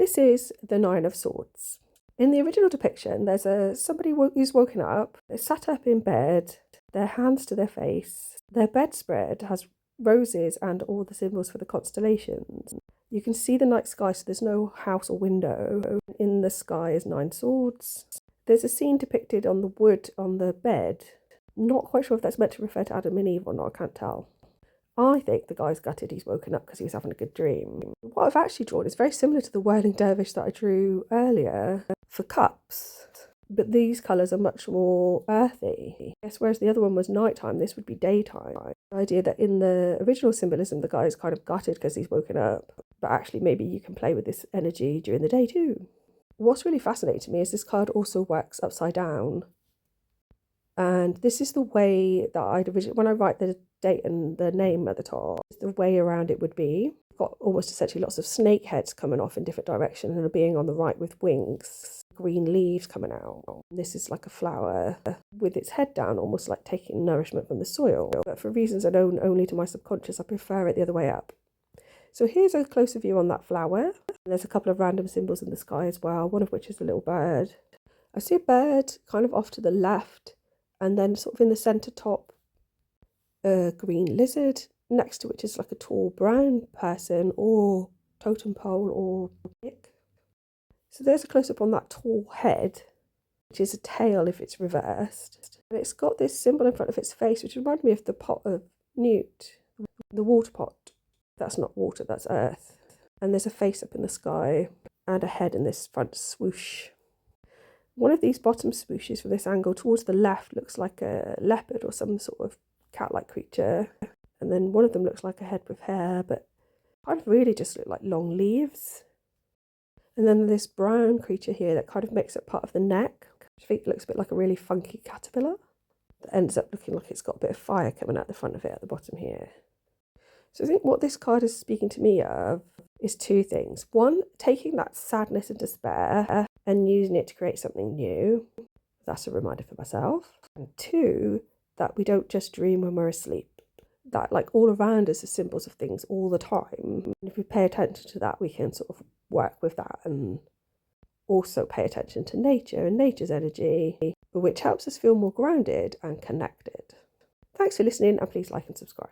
This is the Nine of Swords. In the original depiction, there's somebody who's woken up, they're sat up in bed, their hands to their face. Their bedspread has roses and all the symbols for the constellations. You can see the night sky, so there's no house or window. In the sky is 9 swords. There's a scene depicted on the wood on the bed. Not quite sure if that's meant to refer to Adam and Eve or not, I can't tell. I think the guy's gutted he's woken up because he was having a good dream. What I've actually drawn is very similar to the whirling dervish that I drew earlier for cups, but these colours are much more earthy. Yes, whereas the other one was nighttime, this would be daytime. The idea that in the original symbolism, the guy is kind of gutted because he's woken up, but actually maybe you can play with this energy during the day too. What's really fascinating to me is this card also works upside down. And this is the way that I'd originally, when I write the date and the name at the top, the way around it would be. Got almost essentially lots of snake heads coming off in different directions and a being on the right with wings, green leaves coming out. This is like a flower with its head down, almost like taking nourishment from the soil. But for reasons known only to my subconscious, I prefer it the other way up. So here's a closer view on that flower. There's a couple of random symbols in the sky as well, one of which is a little bird. I see a bird kind of off to the left, and then sort of in the centre top, a green lizard, next to which is like a tall brown person or totem pole or stick. So there's a close-up on that tall head, which is a tail if it's reversed. And it's got this symbol in front of its face, which reminds me of the pot of Newt, the water pot. That's not water, that's earth. And there's a face up in the sky and a head in this front swoosh. One of these bottom swooshes from this angle towards the left looks like a leopard or some sort of cat-like creature. And then one of them looks like a head with hair, but kind of really just look like long leaves. And then this brown creature here that kind of makes up part of the neck, which I think looks a bit like a really funky caterpillar. That ends up looking like it's got a bit of fire coming out the front of it at the bottom here. So I think what this card is speaking to me of is two things. One, taking that sadness and despair and using it to create something new. That's a reminder for myself. And two, that we don't just dream when we're asleep. That like all around us are symbols of things all the time. And if we pay attention to that, we can sort of work with that and also pay attention to nature and nature's energy, which helps us feel more grounded and connected. Thanks for listening, and please like and subscribe.